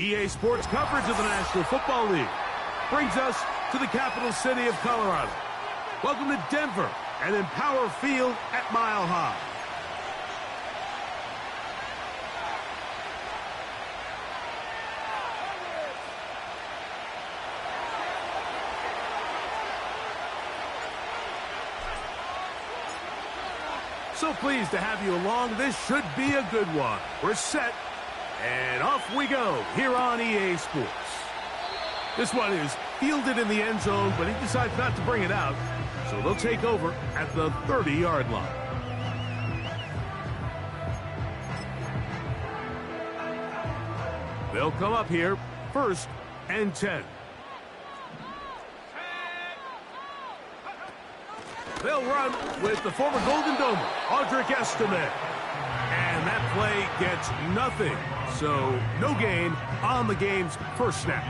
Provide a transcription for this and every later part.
EA Sports coverage of the National Football League brings us to the capital city of Colorado. Welcome to Denver and Empower Field at Mile High. So pleased to have you along. This should be a good one. We're set, and off we go here on EA Sports. This one is fielded in the end zone, but he decides not to bring it out, so they'll take over at the 30-yard line. They'll come up here, 1st and 10. They'll run with the former Golden Domer, Audric Estime. And that play gets nothing. So no gain on the game's first snap.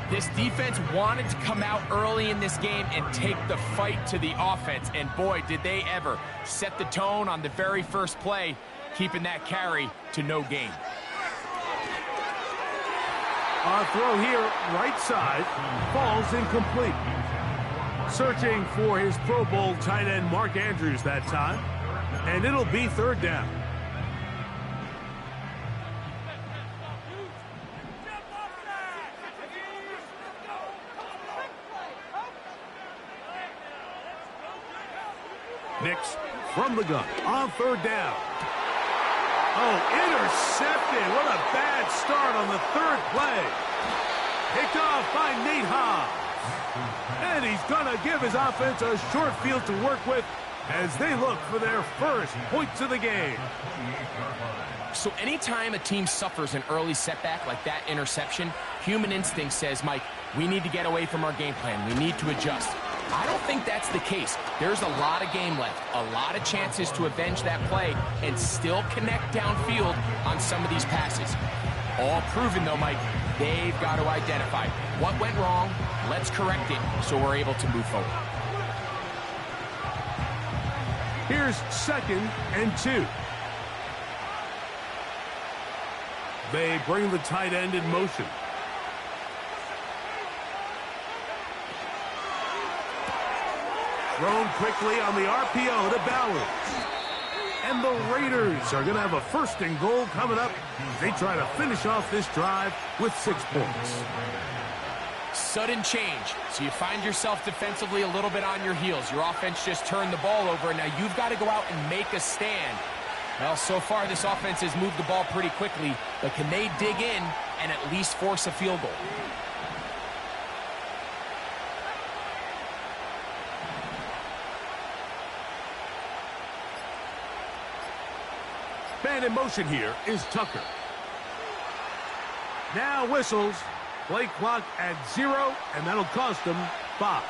This defense wanted to come out early in this game and take the fight to the offense. And boy, did they ever set the tone on the very first play, keeping that carry to no gain. Our throw here, right side, falls incomplete. Searching for his Pro Bowl tight end Mark Andrews that time. And it'll be 3rd down. Nix from the gun on 3rd down. Oh, intercepted. What a bad start on the 3rd play. Picked off by Nate Hobbs. And he's going to give his offense a short field to work with as they look for their first points of the game. So anytime a team suffers an early setback like that interception, human instinct says, Mike, we need to get away from our game plan. We need to adjust. I don't think that's the case. There's a lot of game left, a lot of chances to avenge that play and still connect downfield on some of these passes. All proven, though, Mike, they've got to identify what went wrong. Let's correct it so we're able to move forward. Here's 2nd and 2. They bring the tight end in motion. Thrown quickly on the RPO to Bowers. And the Raiders are going to have a 1st and goal coming up. They try to finish off this drive with 6 points. Sudden change. So you find yourself defensively a little bit on your heels. Your offense just turned the ball over, and now you've got to go out and make a stand. Well, so far this offense has moved the ball pretty quickly, but can they dig in and at least force a field goal? Man in motion here is Tucker. Now whistles. Play clock at 0, and that'll cost them 5.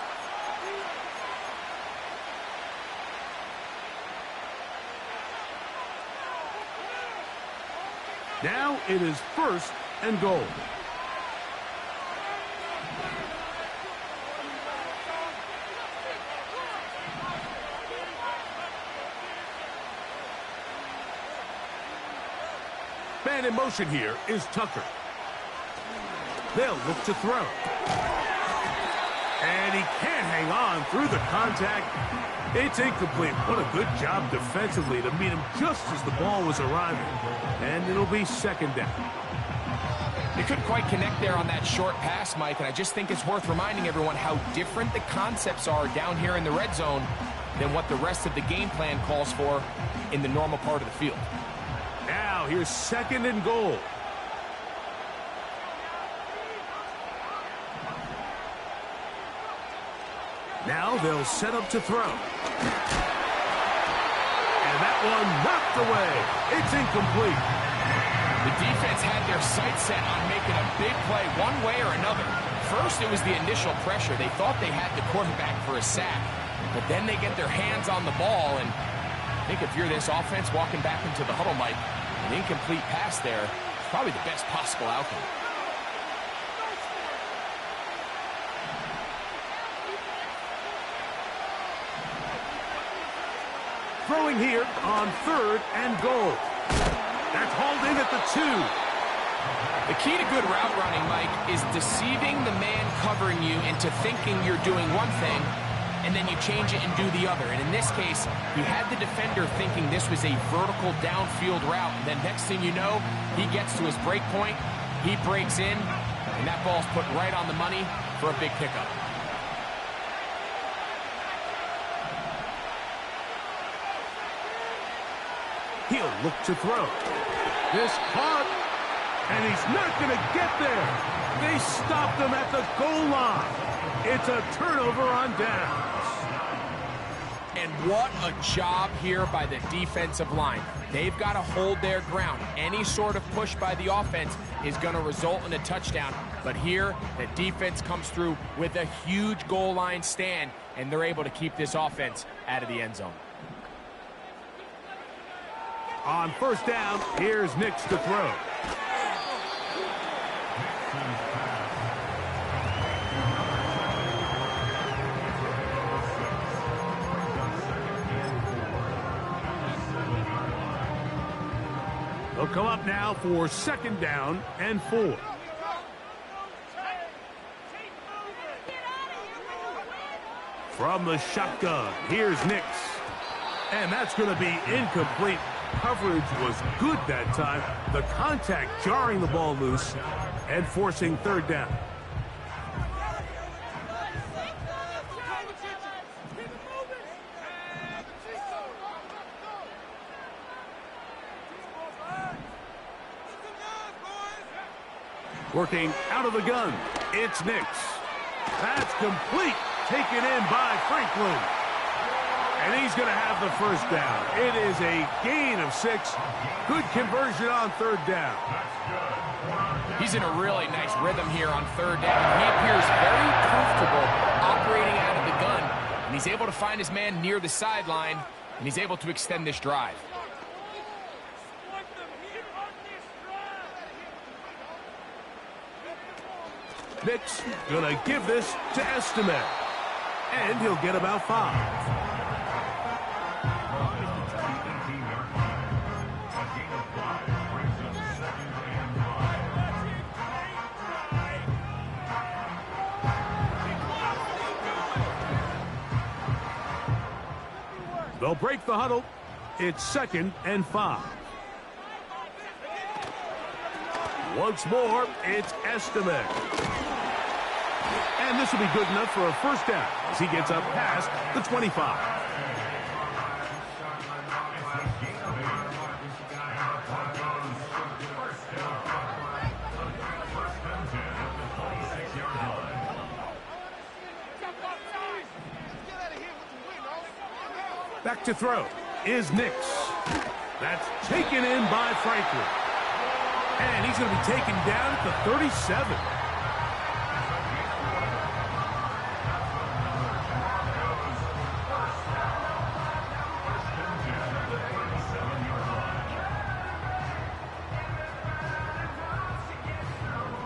Now it is 1st and goal. Man in motion here is Tucker. They'll look to throw. And he can't hang on through the contact. It's incomplete. What a good job defensively to meet him just as the ball was arriving. And it'll be 2nd down. They couldn't quite connect there on that short pass, Mike, and I just think it's worth reminding everyone how different the concepts are down here in the red zone than what the rest of the game plan calls for in the normal part of the field. Now here's 2nd and goal. Now they'll set up to throw. And that one knocked away. It's incomplete. The defense had their sights set on making a big play one way or another. First, it was the initial pressure. They thought they had the quarterback for a sack. But then they get their hands on the ball, and I think if you're this offense walking back into the huddle, Mike, an incomplete pass there is probably the best possible outcome. Throwing here on 3rd and goal. That's hauled in at the 2. The key to good route running, Mike, is deceiving the man covering you into thinking you're doing one thing, and then you change it and do the other. And in this case, he had the defender thinking this was a vertical downfield route. And then next thing you know, he gets to his break point, he breaks in, and that ball's put right on the money for a big pickup. He'll look to throw. This caught, and he's not going to get there. They stopped him at the goal line. It's a turnover on downs. And what a job here by the defensive line. They've got to hold their ground. Any sort of push by the offense is going to result in a touchdown. But here, the defense comes through with a huge goal line stand, and they're able to keep this offense out of the end zone. On first down, here's Nix to throw. They'll come up now for second down and 4. From the shotgun, here's Nix. And that's going to be incomplete. Coverage was good that time. The contact jarring the ball loose and forcing third down. Working out of the gun, it's Nix. That's complete, taken in by Franklin. And he's going to have the first down. It is a gain of 6. Good conversion on third down. He's in a really nice rhythm here on third down. He appears very comfortable operating out of the gun. And he's able to find his man near the sideline, and he's able to extend this drive. Nix going to give this to Estimate. And he'll get about 5. They'll break the huddle. It's second and 5. Once more, it's Estimate. And this will be good enough for a first down as he gets up past the 25. Back to throw is Nix. That's taken in by Franklin. And he's going to be taken down at the 37.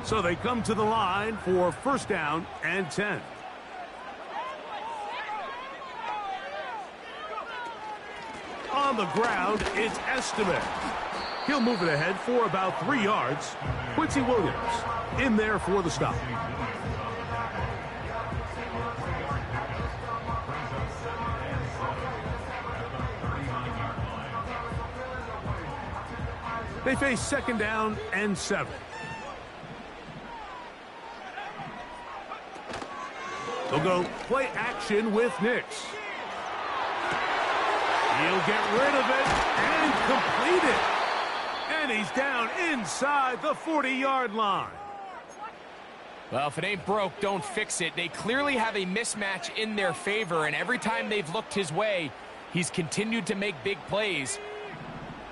So they come to the line for first down and 10. On the ground, it's Estimate. He'll move it ahead for about 3 yards. Quincy Williams in there for the stop. They face second down and 7. They'll go play action with Nix. He'll get rid of it and complete it. And he's down inside the 40-yard line. Well, if it ain't broke, don't fix it. They clearly have a mismatch in their favor, and every time they've looked his way, he's continued to make big plays.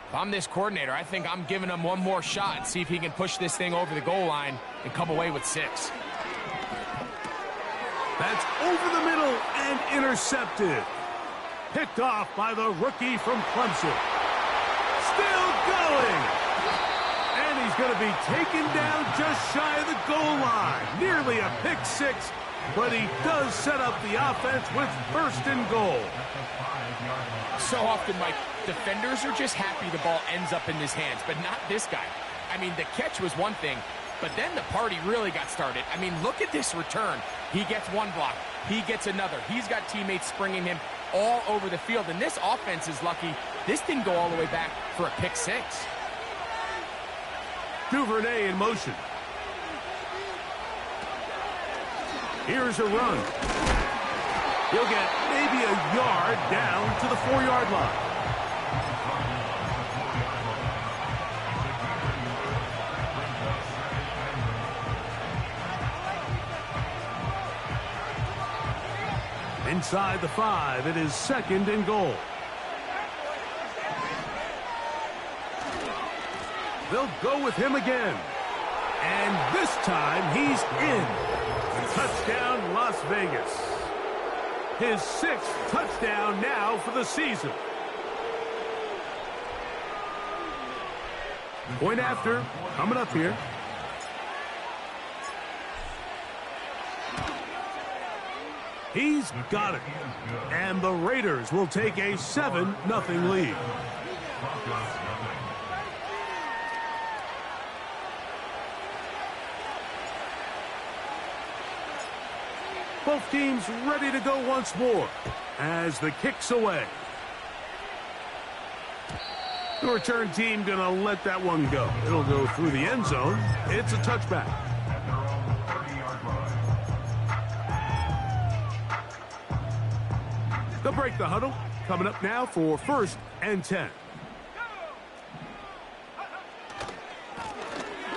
If I'm this coordinator, I think I'm giving him one more shot and see if he can push this thing over the goal line and come away with 6. That's over the middle and intercepted. Picked off by the rookie from Clemson. Still going. And he's going to be taken down just shy of the goal line. Nearly a pick 6, but he does set up the offense with first and goal. So often, Mike, defenders are just happy the ball ends up in his hands, but not this guy. I mean, the catch was one thing, but then the party really got started. I mean, look at this return. He gets one block. He gets another. He's got teammates springing him all over the field, and this offense is lucky. This didn't go all the way back for a pick six. Duvernay in motion. Here's a run. He'll get maybe a yard down to the 4-yard line. Inside the 5, it is 2nd and goal. They'll go with him again. And this time he's in. Touchdown, Las Vegas. His 6th touchdown now for the season. Point after, coming up here. He's got it. And the Raiders will take a 7-0 lead. Both teams ready to go once more as the kick's away. The return team going to let that one go. It'll go through the end zone. It's a touchback. They'll break the huddle. Coming up now for 1st and 10.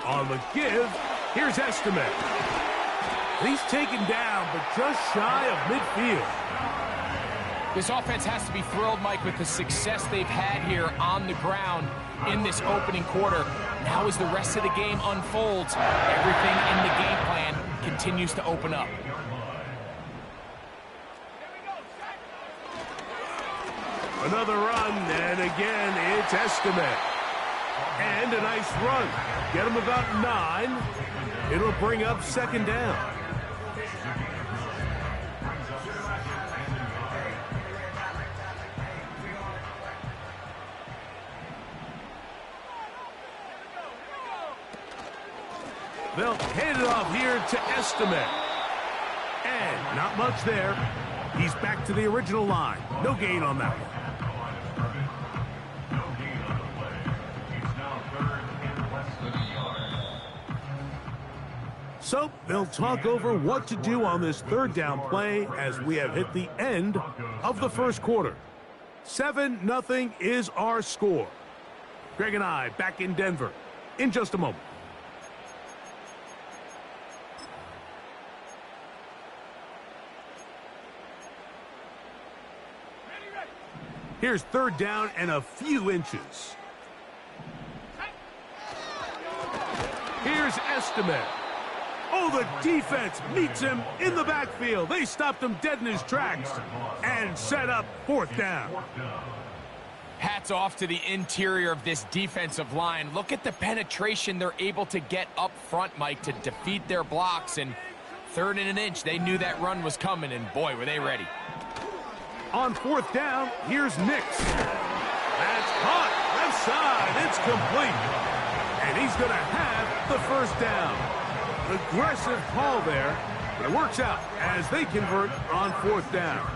On the give, here's Estimate. He's taken down, but just shy of midfield. This offense has to be thrilled, Mike, with the success they've had here on the ground in this opening quarter. Now as the rest of the game unfolds, everything in the game plan continues to open up. Another run, and again, it's Estimate. And a nice run. Get him about 9. It'll bring up 2nd down. They'll hand it off here to Estimate. And not much there. He's back to the original line. No gain on that one. So they'll talk over what to do on this 3rd down play as we have hit the end of the 1st quarter. 7-0 is our score. Greg and I back in Denver in just a moment. Here's 3rd down and a few inches. Here's Estimate. Oh, the defense meets him in the backfield. They stopped him dead in his tracks and set up 4th down. Hats off to the interior of this defensive line. Look at the penetration they're able to get up front, Mike, to defeat their blocks. And 3rd and an inch, they knew that run was coming, and boy, were they ready. On 4th down, here's Nix. That's caught. Left side. It's complete. And he's going to have the 1st down. Aggressive call there, but it works out as they convert on 4th down.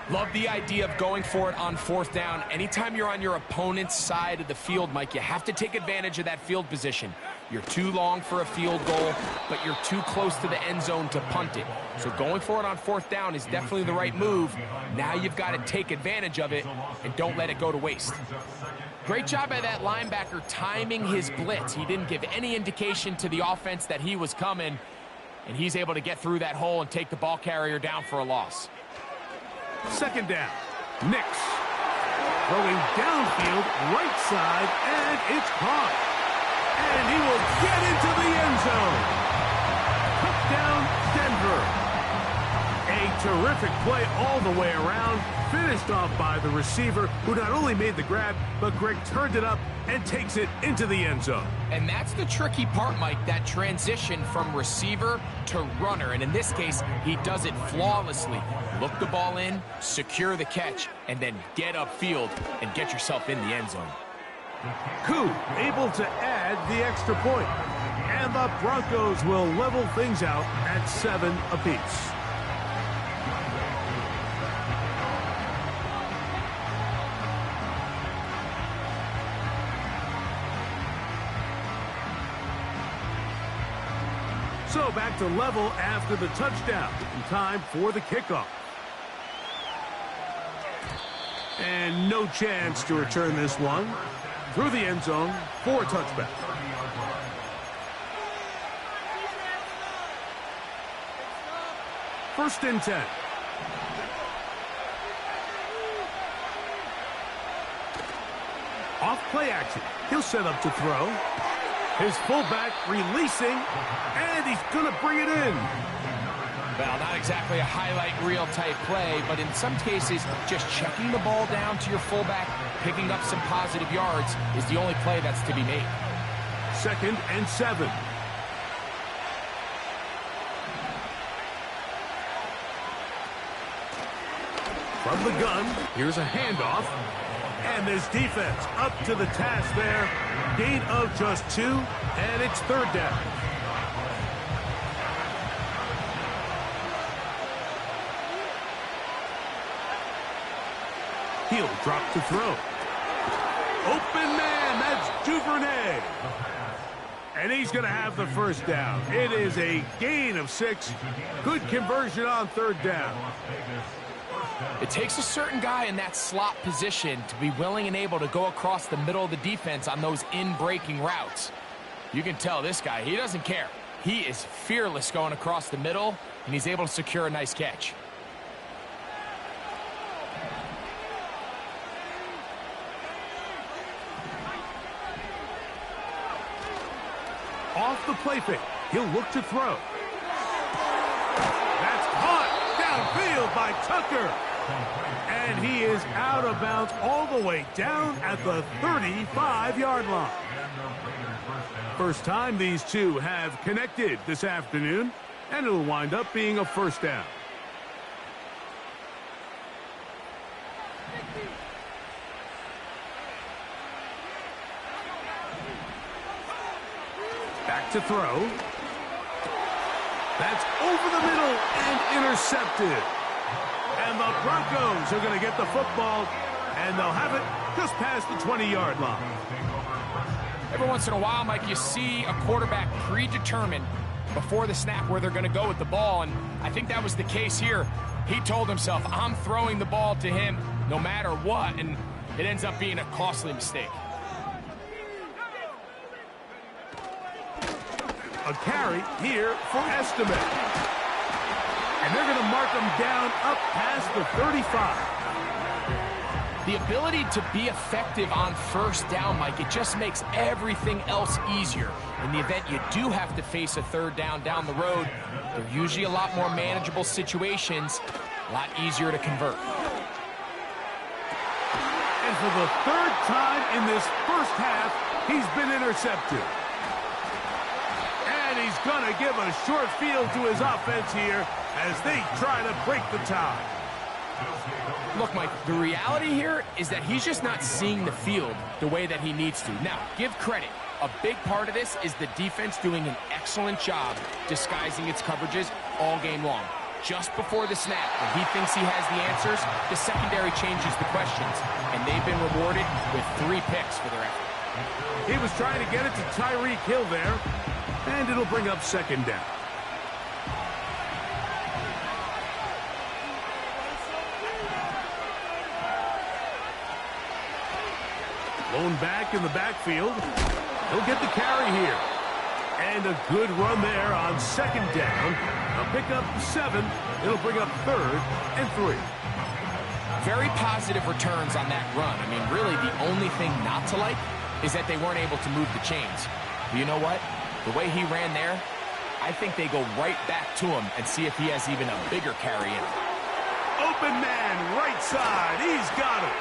Love the idea of going for it on 4th down. Anytime you're on your opponent's side of the field, Mike, you have to take advantage of that field position. You're too long for a field goal, but you're too close to the end zone to punt it. So going for it on 4th down is definitely the right move. Now you've got to take advantage of it and don't let it go to waste. Great job by that linebacker timing his blitz. He didn't give any indication to the offense that he was coming, and he's able to get through that hole and take the ball carrier down for a loss. 2nd down. Nix throwing downfield, right side, and it's caught. And he will get into the end zone. Touchdown, Denver. A terrific play all the way around, finished off by the receiver, who not only made the grab, but Greg turned it up and takes it into the end zone. And that's the tricky part, Mike, that transition from receiver to runner. And in this case, he does it flawlessly. Look the ball in, secure the catch, and then get upfield and get yourself in the end zone. Coup able to add the extra point. And the Broncos will level things out at 7 apiece. So back to level after the touchdown. And time for the kickoff. And no chance to return this one. Through the end zone for a touchback. First and 10. Off play action. He'll set up to throw. His fullback releasing, and he's going to bring it in. Well, not exactly a highlight reel type play, but in some cases, just checking the ball down to your fullback, picking up some positive yards is the only play that's to be made. Second and 7. From the gun, here's a handoff. And this defense up to the task there. Gain of just 2, and it's third down. He'll drop to throw. Open man, that's Duvernay. And he's going to have the first down. It is a gain of 6. Good conversion on third down. It takes a certain guy in that slot position to be willing and able to go across the middle of the defense on those in-breaking routes. You can tell this guy, he doesn't care. He is fearless going across the middle, and he's able to secure a nice catch. Off the play fake. He'll look to throw. That's caught downfield by Tucker. And he is out of bounds all the way down at the 35-yard line. First time these two have connected this afternoon, and it'll wind up being a first down. Back to throw. That's over the middle and intercepted. And the Broncos are going to get the football, and they'll have it just past the 20-yard line. Every once in a while, Mike, you see a quarterback predetermined before the snap where they're going to go with the ball, and I think that was the case here. He told himself, I'm throwing the ball to him no matter what, and it ends up being a costly mistake. A carry here for Estimate. And they're going to mark him down up past the 35. The ability to be effective on first down, Mike, it just makes everything else easier. In the event you do have to face a third down the road, they're usually a lot more manageable situations, a lot easier to convert. And for the third time in this first half, he's been intercepted. And he's going to give a short field to his offense here as they try to break the tie. Look, Mike, the reality here is that he's just not seeing the field the way that he needs to. Now, give credit. A big part of this is the defense doing an excellent job disguising its coverages all game long. Just before the snap, when he thinks he has the answers, the secondary changes the questions, and they've been rewarded with 3 picks for their effort. He was trying to get it to Tyreek Hill there, and it'll bring up second down. Blown back in the backfield. He'll get the carry here. And a good run there on second down. A pickup 7. It'll bring up third and 3. Very positive returns on that run. I mean, really, the only thing not to like is that they weren't able to move the chains. But you know what? The way he ran there, I think they go right back to him and see if he has even a bigger carry in. Open man, right side. He's got it.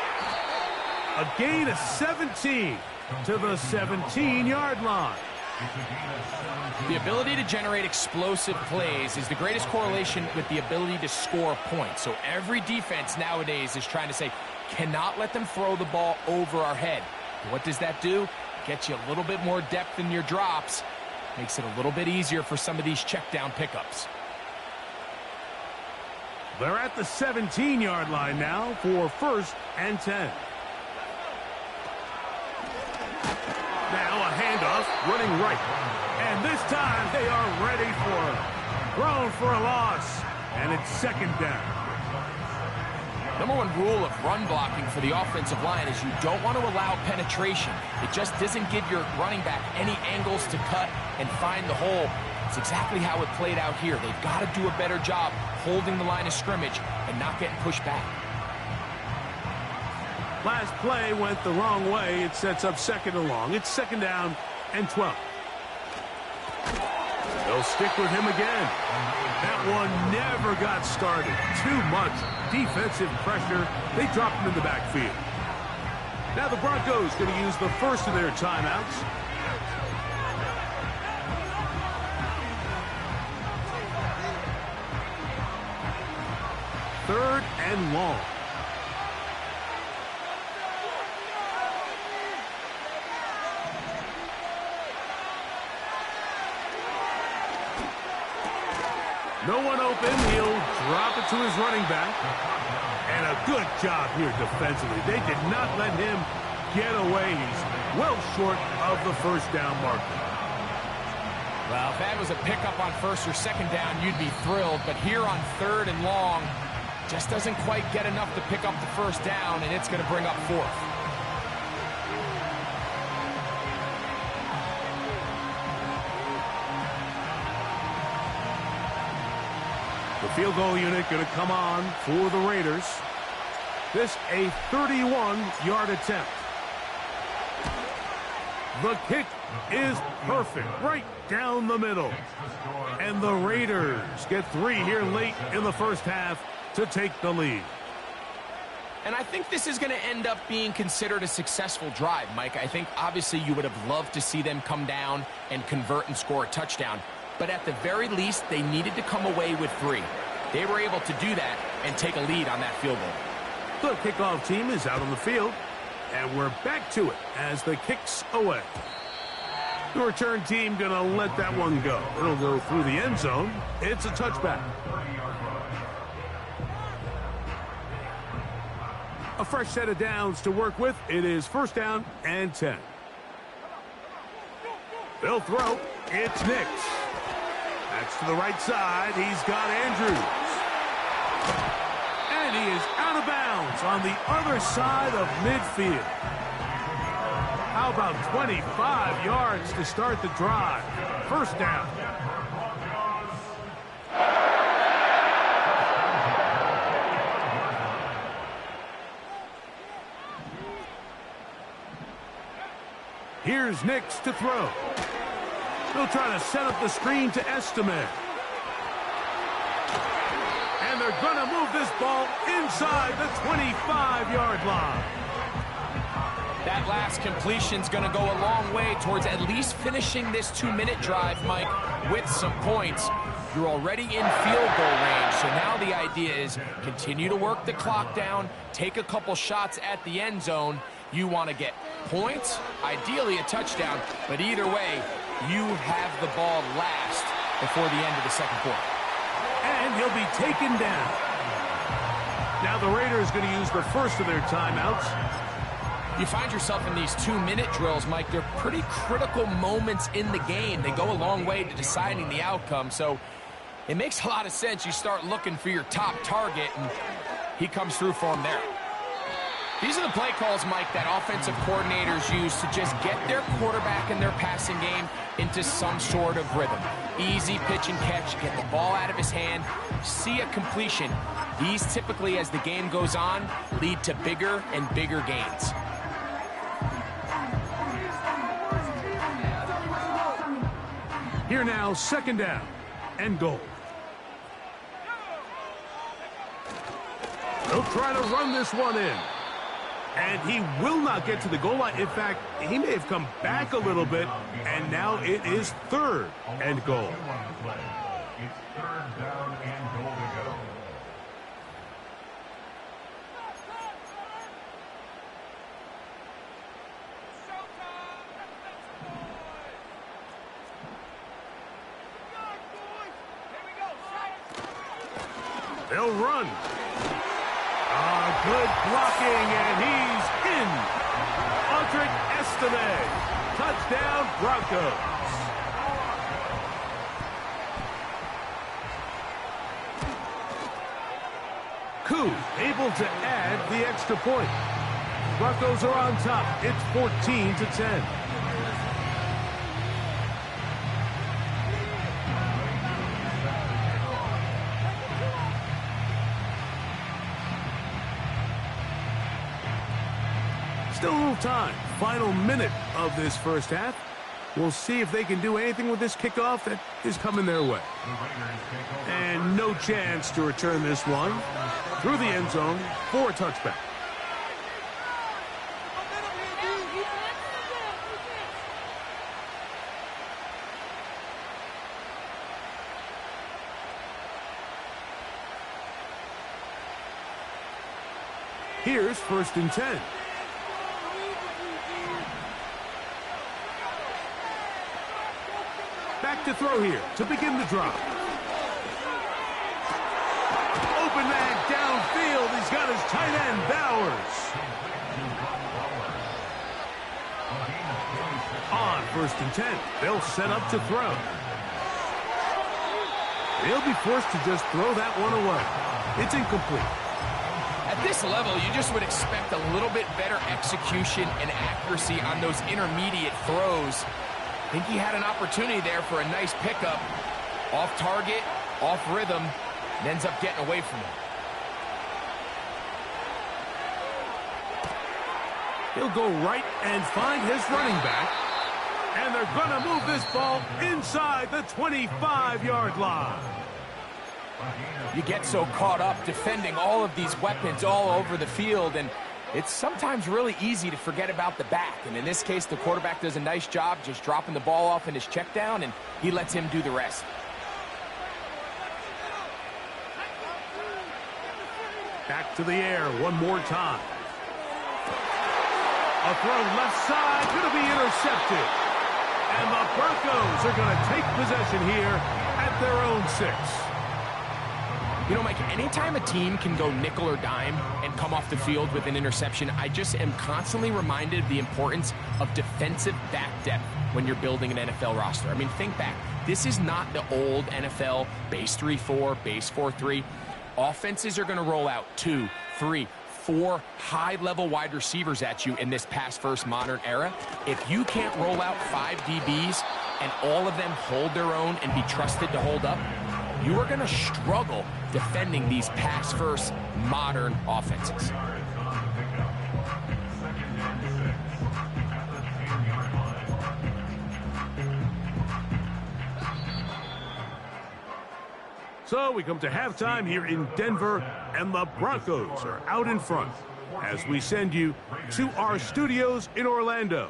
A gain of 17 to the 17-yard line. The ability to generate explosive plays is the greatest correlation with the ability to score points. So every defense nowadays is trying to say, cannot let them throw the ball over our head. What does that do? Gets you a little bit more depth in your drops. Makes it a little bit easier for some of these check down pickups. They're at the 17-yard line now for 1st and 10. Now a handoff, running right. And this time they are ready for it. Thrown for a loss, and it's 2nd down. Number one rule of run blocking for the offensive line is you don't want to allow penetration. It just doesn't give your running back any angles to cut and find the hole. It's exactly how it played out here. They've got to do a better job holding the line of scrimmage and not getting pushed back. Last play went the wrong way. It sets up 2nd and long. It's 2nd down and 12. They'll stick with him again. That one never got started. Too much defensive pressure. They dropped him in the backfield. Now the Broncos going to use the first of their timeouts. Third and long. No one open. He'll drop it to his running back. And a good job here defensively. They did not let him get away. He's well short of the 1st down marker. Well, if that was a pickup on 1st or 2nd down, you'd be thrilled. But here on 3rd and long, just doesn't quite get enough to pick up the 1st down, and it's going to bring up 4th. The field goal unit going to come on for the Raiders. This a 31-yard attempt. The kick is perfect, right down the middle. And the Raiders get 3 here late in the 1st half to take the lead. And I think this is going to end up being considered a successful drive, Mike. I think obviously you would have loved to see them come down and convert and score a touchdown. But at the very least, they needed to come away with 3. They were able to do that and take a lead on that field goal. The kickoff team is out on the field, and we're back to it as the kick's away. The return team going to let that one go. It'll go through the end zone. It's a touchback. A fresh set of downs to work with. It is 1st down and 10. They'll throw. It's Nix. That's to the right side. He's got Andrews. And he is out of bounds on the other side of midfield. How about 25 yards to start the drive? 1st down. Here's Nix to throw. They'll try to set up the screen to Estimate. And they're going to move this ball inside the 25-yard line. That last completion's going to go a long way towards at least finishing this 2-minute drive, Mike, with some points. You're already in field goal range, so now the idea is continue to work the clock down, take a couple shots at the end zone. You want to get points, ideally a touchdown, but either way, you have the ball last before the end of the 2nd quarter. And he'll be taken down. Now the Raiders going to use the first of their timeouts. You find yourself in these 2-minute drills, Mike. They're pretty critical moments in the game. They go a long way to deciding the outcome, so it makes a lot of sense. You start looking for your top target, and he comes through for him there. These are the play calls, Mike, that offensive coordinators use to just get their quarterback and their passing game into some sort of rhythm. Easy pitch and catch, get the ball out of his hand, see a completion. These typically, as the game goes on, lead to bigger and bigger gains. Here now, 2nd down and goal. They'll try to run this one in. And he will not get to the goal line. In fact, he may have come back a little bit, and now it is 3rd and goal. It's 3rd down and goal to go. They'll run. Good blocking, and he's in. Aldrick Estime. Touchdown, Broncos. Koo able to add the extra point. Broncos are on top. It's 14-10. Still a little time. Final minute of this first half. We'll see if they can do anything with this kickoff that is coming their way. And no chance to return this one through the end zone for a touchback. Here's 1st and 10. Back to throw here to begin the drive. Open man downfield. He's got his tight end, Bowers. On 1st and 10, they'll set up to throw. He'll be forced to just throw that one away. It's incomplete. At this level, you just would expect a little bit better execution and accuracy on those intermediate throws. I think he had an opportunity there for a nice pickup. Off target, off rhythm, and ends up getting away from him. He'll go right and find his running back. And they're going to move this ball inside the 25-yard line. You get so caught up defending all of these weapons all over the field, and it's sometimes really easy to forget about the back. And in this case, the quarterback does a nice job just dropping the ball off in his check down, and he lets him do the rest. Back to the air one more time. A throw left side, going to be intercepted. And the Broncos are going to take possession here at their own 6. You know, Mike, anytime a team can go nickel or dime and come off the field with an interception, I just am constantly reminded of the importance of defensive back depth when you're building an NFL roster. I mean, think back. This is not the old NFL base 3-4, base 4-3. Offenses are going to roll out 2, 3, 4 high-level wide receivers at you in this pass-first modern era. If you can't roll out 5 DBs and all of them hold their own and be trusted to hold up, you are going to struggle defending these pass-first modern offenses. So we come to halftime here in Denver, and the Broncos are out in front as we send you to our studios in Orlando.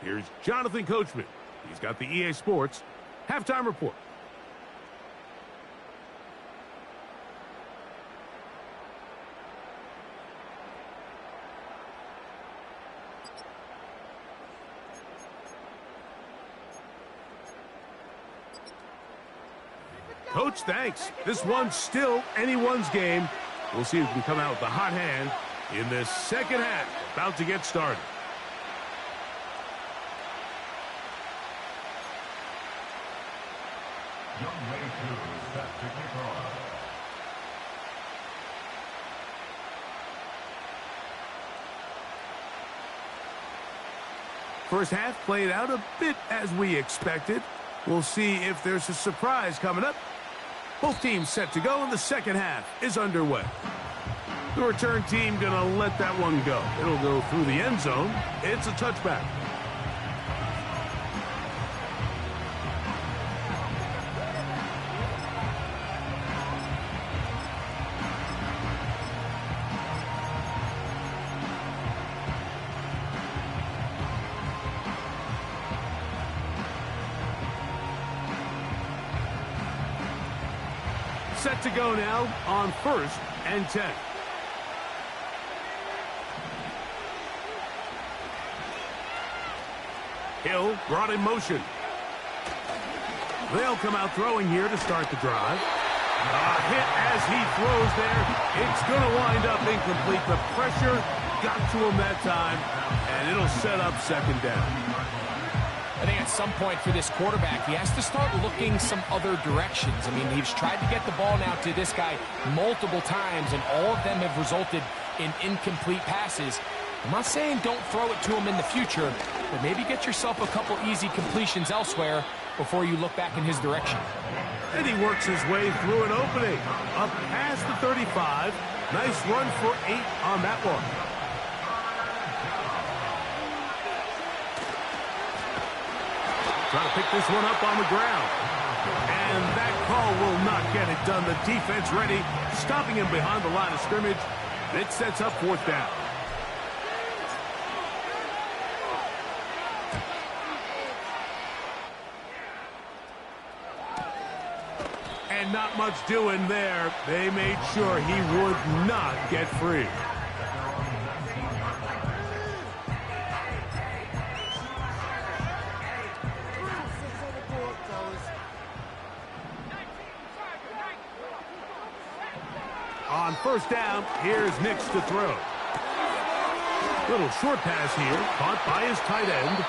Here's Jonathan Coachman. He's got the EA Sports halftime report. Coach, thanks. This one's still anyone's game. We'll see who can come out with the hot hand in this second half. About to get started. First half played out a bit as we expected. We'll see if there's a surprise coming up. Both teams set to go, and the second half is underway. The return team going to let that one go. It'll go through the end zone. It's a touchback. Set to go now on 1st and 10. Hill brought in motion. They'll come out throwing here to start the drive. Hit as he throws there. It's going to wind up incomplete. The pressure got to him that time, and it'll set up second down. I think at some point for this quarterback, he has to start looking some other directions. I mean, he's tried to get the ball now to this guy multiple times, and all of them have resulted in incomplete passes. I'm not saying don't throw it to him in the future, but maybe get yourself a couple easy completions elsewhere before you look back in his direction. And he works his way through an opening. Up past the 35. Nice run for 8 on that one. Trying to pick this one up on the ground. And that call will not get it done. The defense ready, stopping him behind the line of scrimmage. It sets up 4th down. And not much doing there. They made sure he would not get free. On 1st down, here's Nix to throw. Little short pass here, caught by his tight end.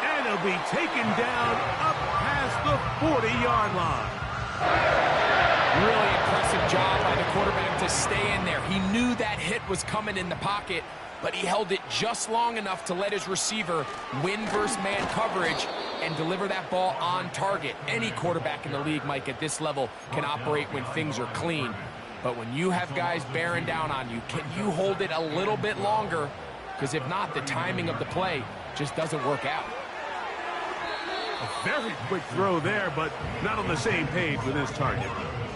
And he'll be taken down up past the 40-yard line. Really impressive job by the quarterback to stay in there. He knew that hit was coming in the pocket, but he held it just long enough to let his receiver win versus man coverage and deliver that ball on target. Any quarterback in the league, Mike, at this level can operate when things are clean. But when you have guys bearing down on you, can you hold it a little bit longer? Because if not, the timing of the play just doesn't work out. A very quick throw there, but not on the same page with his target.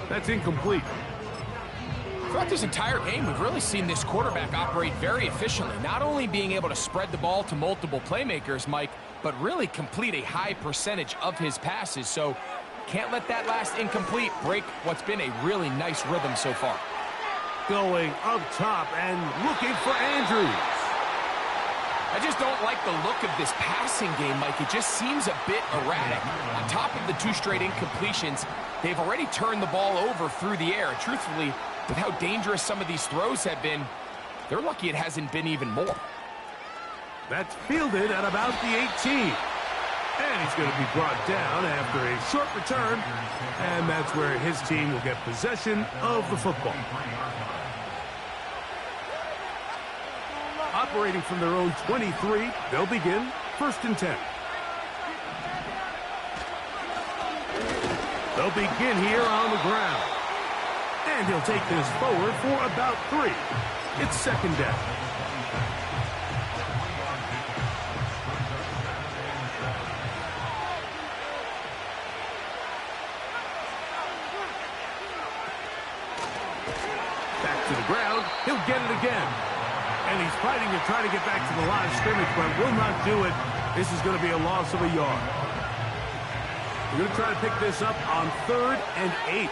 That's incomplete. Throughout this entire game, we've really seen this quarterback operate very efficiently, not only being able to spread the ball to multiple playmakers, Mike, but really complete a high percentage of his passes. So can't let that last incomplete break what's been a really nice rhythm so far. Going up top and looking for Andrews. I just don't like the look of this passing game, Mike. It just seems a bit erratic. On top of the 2 straight incompletions, they've already turned the ball over through the air. Truthfully, with how dangerous some of these throws have been, they're lucky it hasn't been even more. That's fielded at about the 18. And he's going to be brought down after a short return. And that's where his team will get possession of the football. Operating from their own 23, they'll begin 1st and 10. They'll begin here on the ground. And he'll take this forward for about 3. It's 2nd down. Back to the ground. He'll get it again. And he's fighting to try to get back to the line of scrimmage, but will not do it. This is going to be a loss of a yard. We're going to try to pick this up on 3rd and 8.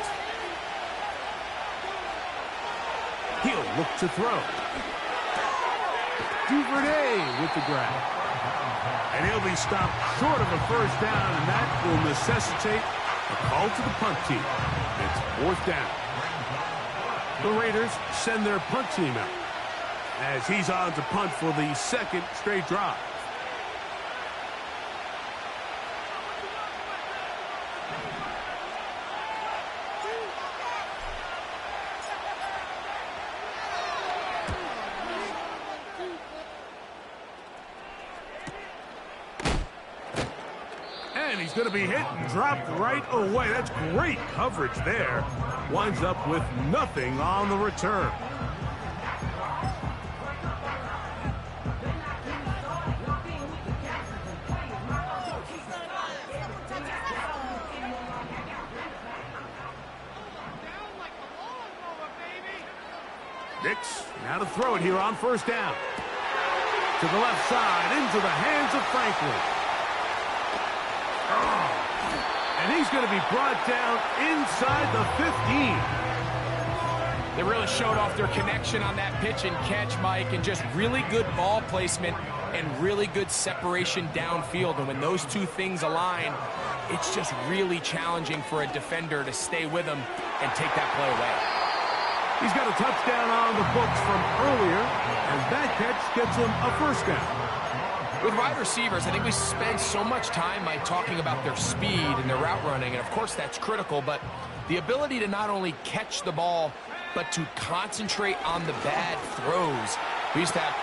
He'll look to throw. Duvernay with the grab. And he'll be stopped short of a 1st down, and that will necessitate a call to the punt team. It's 4th down. The Raiders send their punt team out as he's on to punt for the 2nd straight drive. And he's going to be hit and dropped right away. That's great coverage there. Winds up with nothing on the return. Nix now to throw it here on 1st down. To the left side, into the hands of Franklin. And he's going to be brought down inside the 15. They really showed off their connection on that pitch and catch, Mike, and just really good ball placement and really good separation downfield. And when those two things align, it's just really challenging for a defender to stay with him and take that play away. He's got a touchdown on the books from earlier, and that catch gets him a first down. With wide receivers, I think we spend so much time talking about their speed and their route running, and of course that's critical, but the ability to not only catch the ball, but to concentrate on the bad throws. We used to have...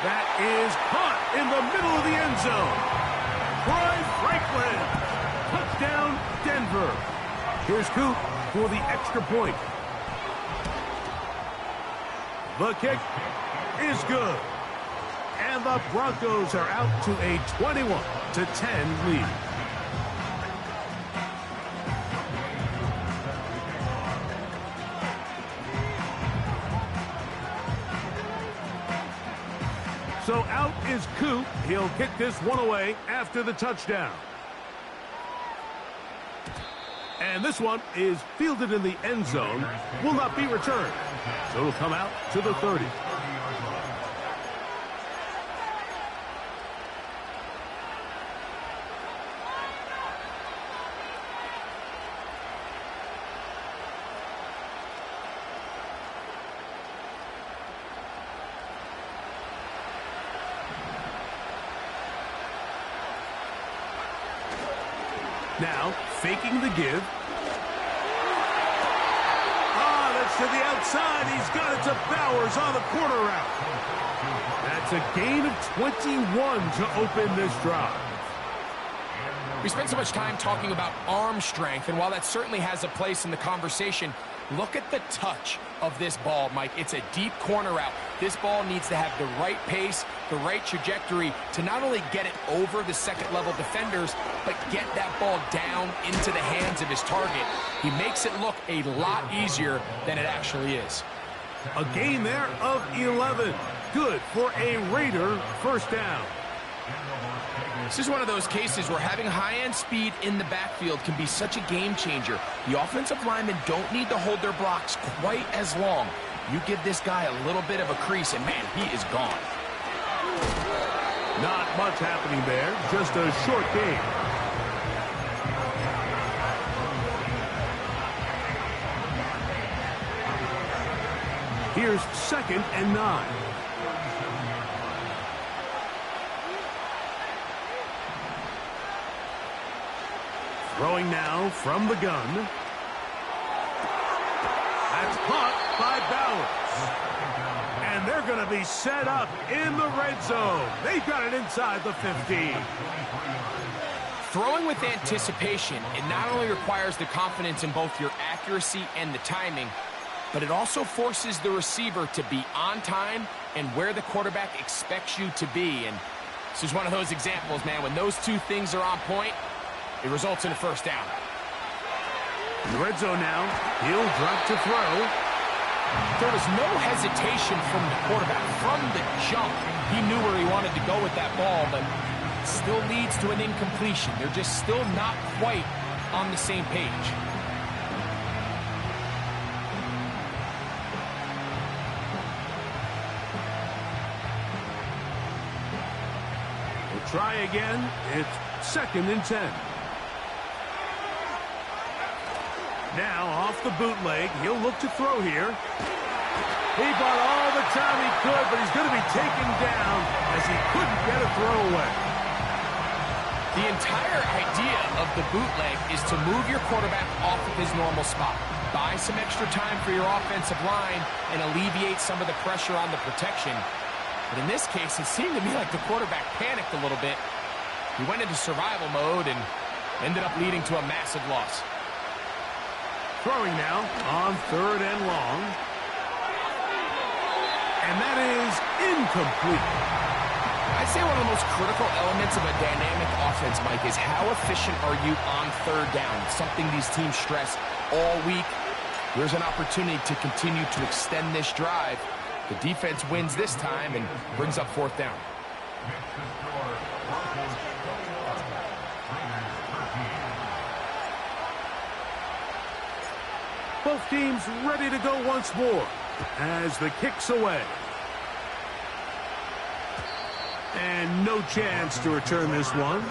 That is caught in the middle of the end zone. Troy Franklin. Touchdown, Denver. Here's Coop for the extra point. The kick is good. And the Broncos are out to a 21-10 lead. So out is Coop. He'll kick this one away after the touchdown. And this one is fielded in the end zone. Will not be returned. So it'll come out to the 30. Now, faking the give. That's to the outside. He's got it to Bowers on the corner route. That's a gain of 21 to open this drive. We spend so much time talking about arm strength, and while that certainly has a place in the conversation, look at the touch of this ball, Mike. It's a deep corner route. This ball needs to have the right pace, the right trajectory to not only get it over the second-level defenders, but get that ball down into the hands of his target. He makes it look a lot easier than it actually is. A gain there of 11. Good for a Raider first down. This is one of those cases where having high-end speed in the backfield can be such a game changer. The offensive linemen don't need to hold their blocks quite as long. You give this guy a little bit of a crease, and man, he is gone. Not much happening there, just a short game. Here's 2nd and 9. Throwing now from the gun. That's caught by Bowers. And they're going to be set up in the red zone. They've got it inside the 15. Throwing with anticipation, it not only requires the confidence in both your accuracy and the timing, but it also forces the receiver to be on time and where the quarterback expects you to be. And this is one of those examples, man. When those two things are on point, it results in a first down. In the red zone now, he'll drop to throw. There was no hesitation from the quarterback. From the jump, he knew where he wanted to go with that ball, but it still leads to an incompletion. They're just still not quite on the same page. We'll try again. It's 2nd and 10. Now, off the bootleg, he'll look to throw here. He bought all the time he could, but he's going to be taken down as he couldn't get a throw away. The entire idea of the bootleg is to move your quarterback off of his normal spot. Buy some extra time for your offensive line and alleviate some of the pressure on the protection. But in this case, it seemed to me like the quarterback panicked a little bit. He went into survival mode and ended up leading to a massive loss. Throwing now on 3rd and long. And that is incomplete. I'd say one of the most critical elements of a dynamic offense, Mike, is how efficient are you on 3rd down? It's something these teams stress all week. There's an opportunity to continue to extend this drive. The defense wins this time and brings up 4th down. Both teams ready to go once more as the kick's away. And no chance to return this one.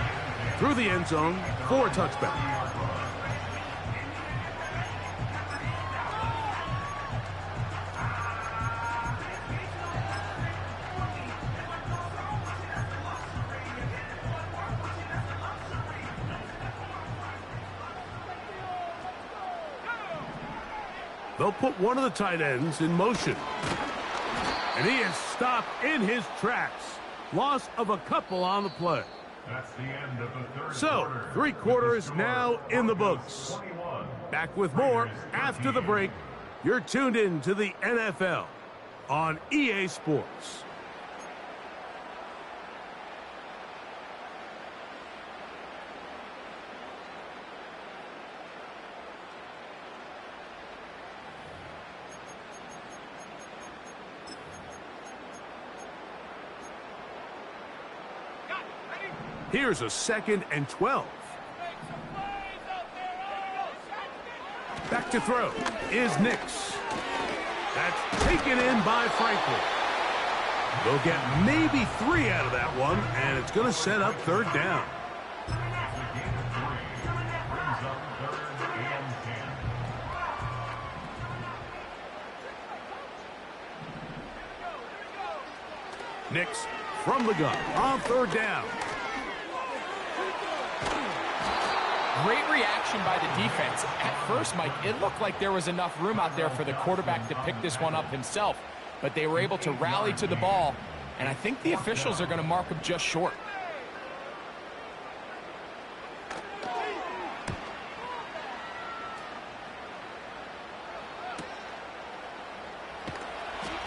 Through the end zone for a touchback. They'll put one of the tight ends in motion. And he is stopped in his tracks. Loss of a couple on the play. That's the end of the third so, quarter. 3 quarters now in the books. Back with more after the break. You're tuned in to the NFL on EA Sports. Here's a 2nd and 12. Back to throw is Nix. That's taken in by Franklin. They'll get maybe 3 out of that one, and it's going to set up 3rd down. Nix from the gun on 3rd down. Great reaction by the defense. At first, Mike, it looked like there was enough room out there for the quarterback to pick this one up himself, but they were able to rally to the ball, and I think the officials are going to mark him just short.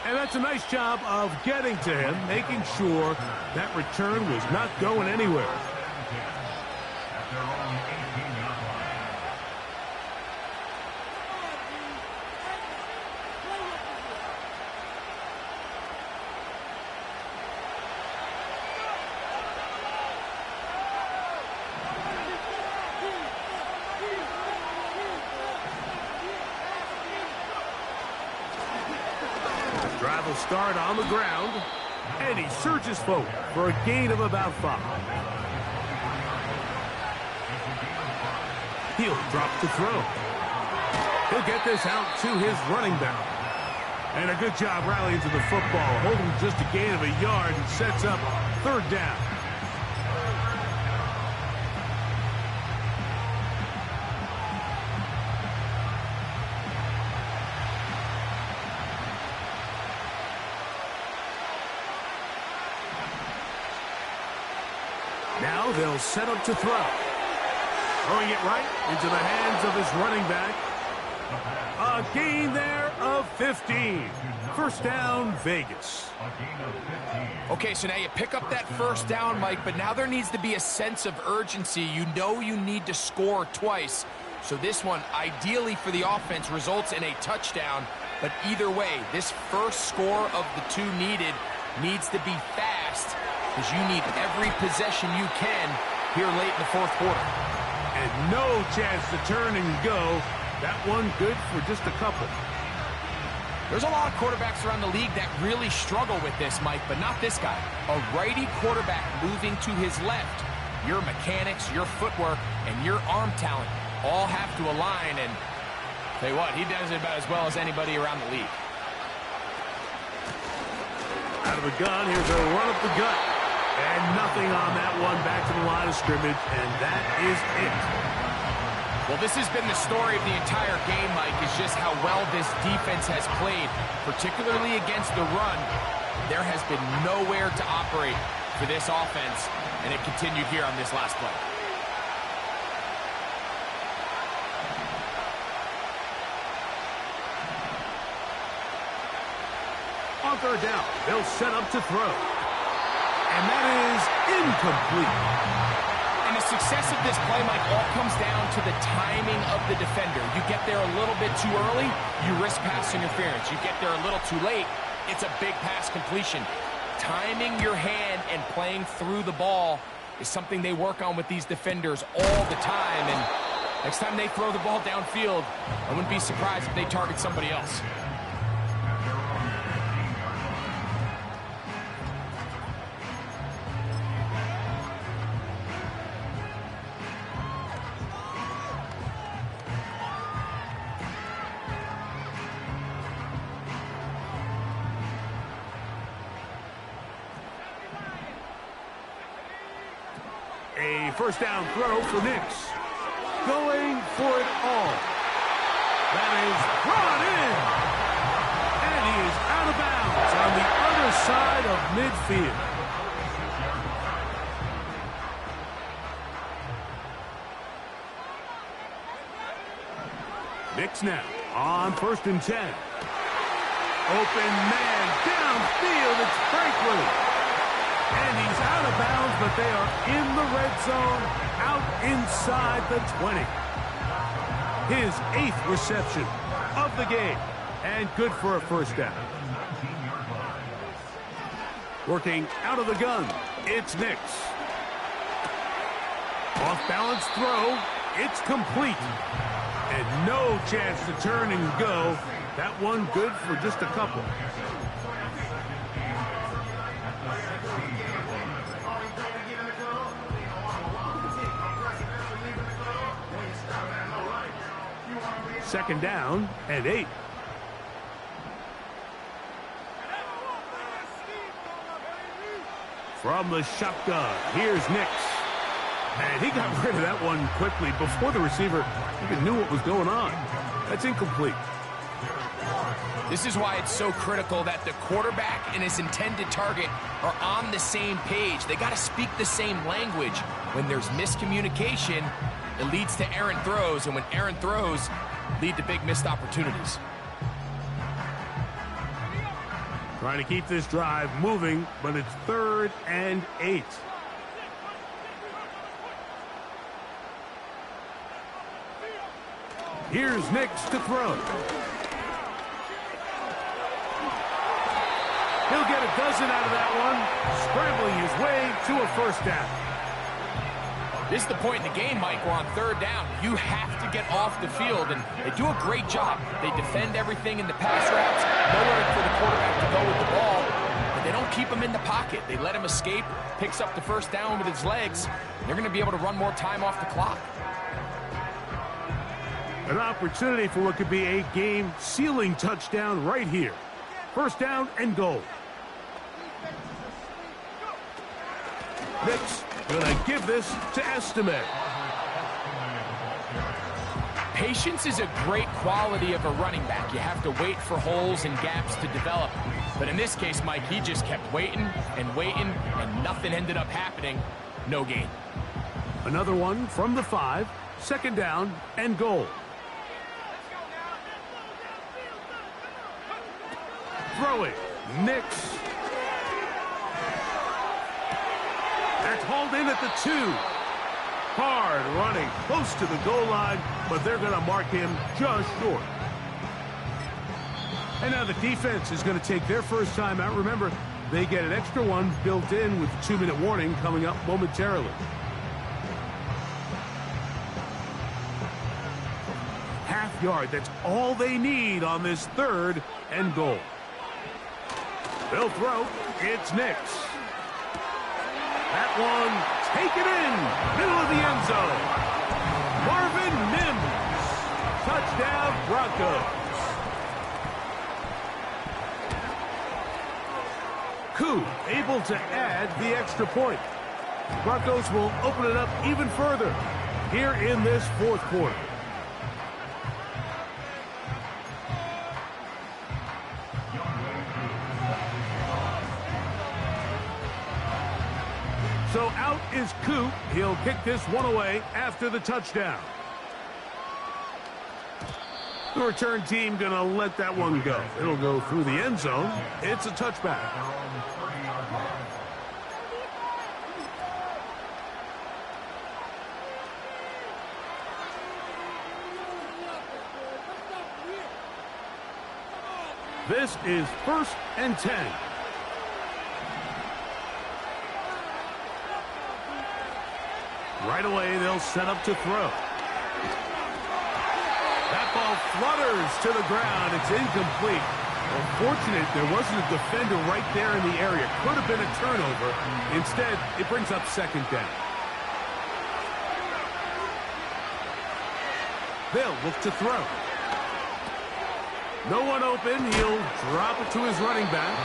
And that's a nice job of getting to him, making sure that return was not going anywhere. Drive will start on the ground, and he surges forward for a gain of about 5. He'll drop to throw. He'll get this out to his running back. And a good job rallying to the football, holding just a gain of a yard and sets up 3rd down. Now they'll set up to throw. Throwing it right into the hands of his running back. A gain there of 15. 1st down, Vegas. Okay, so now you pick up that 1st down, Mike, but now there needs to be a sense of urgency. You know you need to score twice. So this one, ideally for the offense, results in a touchdown. But either way, this first score of the 2 needed needs to be fast, because you need every possession you can here late in the 4th quarter. And no chance to turn and go. That one good for just a couple. There's a lot of quarterbacks around the league that really struggle with this, Mike, but not this guy. A righty quarterback moving to his left. Your mechanics, your footwork, and your arm talent all have to align, and tell you what, he does it about as well as anybody around the league. Out of the gun, here's a run up the gut. And nothing on that one, back to the line of scrimmage, and that is it. Well, this has been the story of the entire game, Mike, is just how well this defense has played, particularly against the run. There has been nowhere to operate for this offense, and it continued here on this last play. On 3rd down, they'll set up to throw. And that is incomplete. And the success of this play, Mike, all comes down to the timing of the defender. You get there a little bit too early, you risk pass interference. You get there a little too late, it's a big pass completion. Timing your hand and playing through the ball is something they work on with these defenders all the time. And next time they throw the ball downfield, I wouldn't be surprised if they target somebody else. A first down throw for Nix. Going for it all. That is brought in. And he is out of bounds on the other side of midfield. Nix now on 1st and 10. Open man downfield. It's Franklin. And he's out of bounds, but they are in the red zone, out inside the 20. His 8th reception of the game, and good for a first down. Working out of the gun, it's Nix. Off-balance throw, it's complete. And no chance to turn and go. That one good for just a couple. Second down and 8. From the shotgun, here's Nix. And he got rid of that one quickly before the receiver even knew what was going on. That's incomplete. This is why it's so critical that the quarterback and his intended target are on the same page. They got to speak the same language. When there's miscommunication, it leads to errant throws, and when errant throws lead to big missed opportunities. Trying to keep this drive moving, but it's 3rd and 8. Here's Nix to throw. He'll get a dozen out of that one, scrambling his way to a first down. This is the point in the game, Mike, we're on 3rd down. You have to get off the field, and they do a great job. They defend everything in the pass routes, nowhere for the quarterback to go with the ball, but they don't keep him in the pocket. They let him escape, picks up the first down with his legs. They're going to be able to run more time off the clock. An opportunity for what could be a game-sealing touchdown right here. First down and goal. Nix going to give this to Estimate. Patience is a great quality of a running back. You have to wait for holes and gaps to develop. But in this case, Mike, he just kept waiting, and nothing ended up happening. No gain. Another one from the 5. Second down and goal. Throwing. Nix. That's hauled in at the 2. Hard running close to the goal line, but they're going to mark him just short. And now the defense is going to take their first time out. Remember, they get an extra one built in with the 2-minute warning coming up momentarily. Half yard, that's all they need on this 3rd and goal. They'll throw. It's Nix. That one taken in. Middle of the end zone. Marvin Mims. Touchdown Broncos. Koo able to add the extra point. Broncos will open it up even further here in this 4th quarter. So out is Koo. He'll kick this one away after the touchdown. The return team going to let that one go. It'll go through the end zone. It's a touchback. This is 1st and 10. Right away, they'll set up to throw. That ball flutters to the ground. It's incomplete. Unfortunate, there wasn't a defender right there in the area. Could have been a turnover. Instead, it brings up 2nd down. They'll look to throw. No one open. He'll drop it to his running back.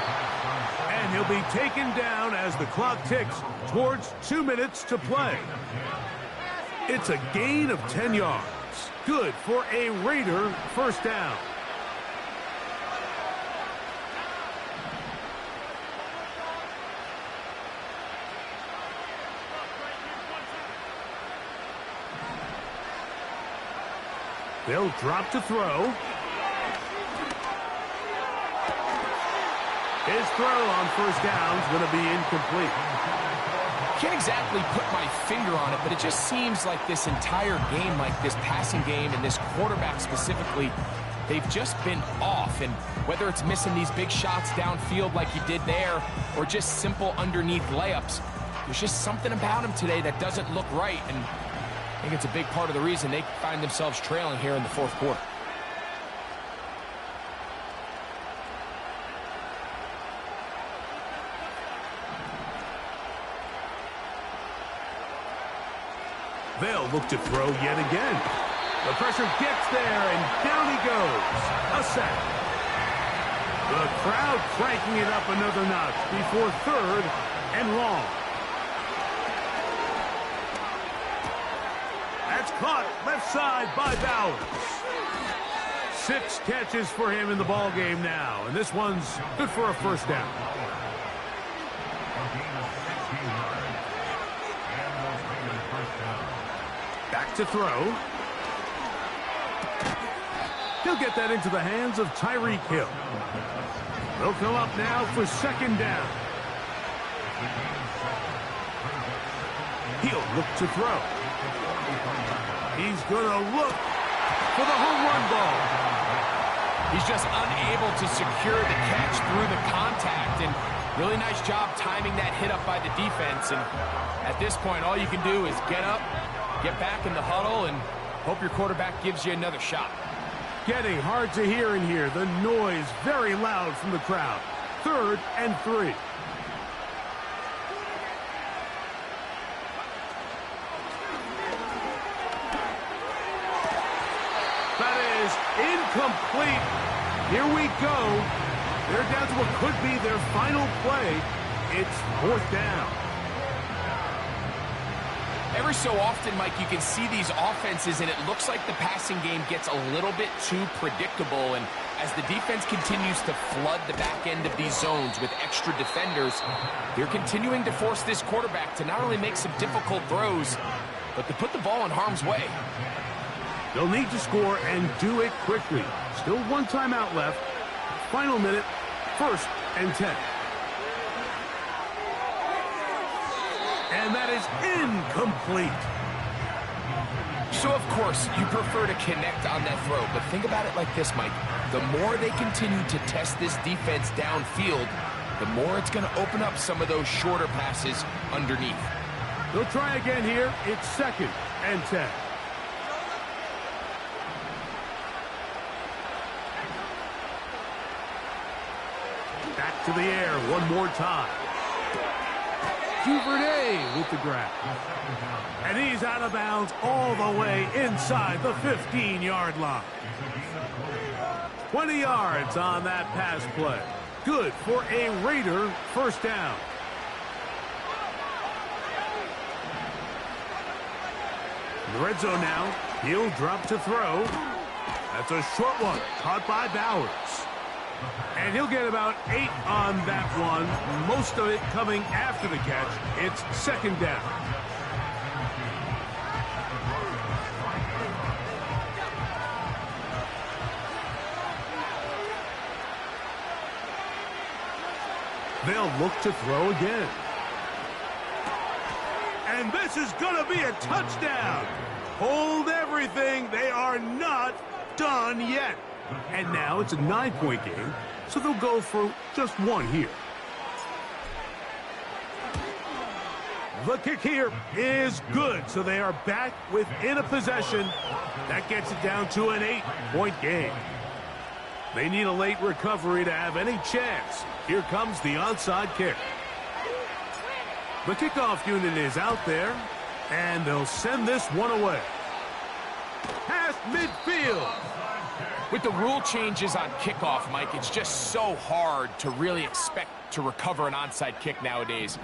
And he'll be taken down as the clock ticks towards 2 minutes to play. It's a gain of 10 yards. Good for a Raider first down. They'll drop to throw. His throw on first down is going to be incomplete. Can't exactly put my finger on it, but it just seems like this entire game, like this passing game and this quarterback specifically, they've just been off. And whether it's missing these big shots downfield like he did there or just simple underneath layups, there's just something about him today that doesn't look right. And I think it's a big part of the reason they find themselves trailing here in the fourth quarter. They'll look to throw yet again. The pressure gets there, and down he goes. A sack. The crowd cranking it up another notch before third and long. That's caught left side by Bowers. 6 catches for him in the ball game now, and this one's good for a first down. Back to throw. He'll get that into the hands of Tyreek Hill. They'll come up now for second down. He'll look to throw. He's going to look for the home run ball. He's just unable to secure the catch through the contact, and really nice job timing that hit up by the defense. And at this point, all you can do is get up, get back in the huddle, and hope your quarterback gives you another shot. Getting hard to hear in here. The noise very loud from the crowd. 3rd and 3. That is incomplete. Here we go. They're down to what could be their final play. It's 4th down. Every so often, Mike, you can see these offenses, and it looks like the passing game gets a little bit too predictable. And as the defense continues to flood the back end of these zones with extra defenders, they're continuing to force this quarterback to not only make some difficult throws, but to put the ball in harm's way. They'll need to score and do it quickly. Still 1 timeout left. Final minute, 1st and 10. And that is incomplete. So, of course, you prefer to connect on that throw, but think about it like this, Mike. The more they continue to test this defense downfield, the more it's going to open up some of those shorter passes underneath. They'll try again here. It's 2nd and 10. Back to the air one more time. Duvernay with the grab. And he's out of bounds all the way inside the 15-yard line. 20 yards on that pass play. Good for a Raider first down. In the red zone now. He'll drop to throw. That's a short one. Caught by Bowers. And he'll get about 8 on that one. Most of it coming after the catch. It's 2nd down. They'll look to throw again. And this is going to be a touchdown. Hold everything. They are not done yet. And now it's a 9-point game, so they'll go for just 1 here. The kick here is good, so they are back within a possession. That gets it down to an 8-point game. They need a late recovery to have any chance. Here comes the onside kick. The kickoff unit is out there, and they'll send this one away. Past midfield. With the rule changes on kickoff, Mike, it's just so hard to really expect to recover an onside kick nowadays.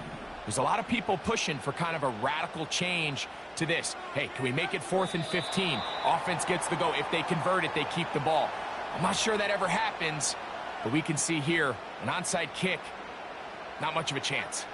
There's a lot of people pushing for kind of a radical change to this. Hey, can we make it 4th and 15? Offense gets the go. If they convert it, they keep the ball. I'm not sure that ever happens, but we can see here an onside kick, not much of a chance.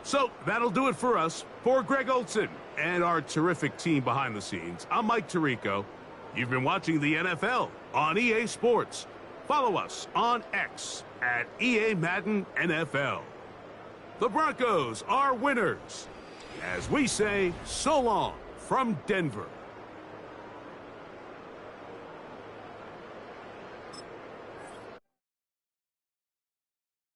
So that'll do it for us. For Greg Olson and our terrific team behind the scenes, I'm Mike Tirico. You've been watching the NFL on EA Sports. Follow us on X at EA Madden NFL. The Broncos are winners. As we say, so long from Denver.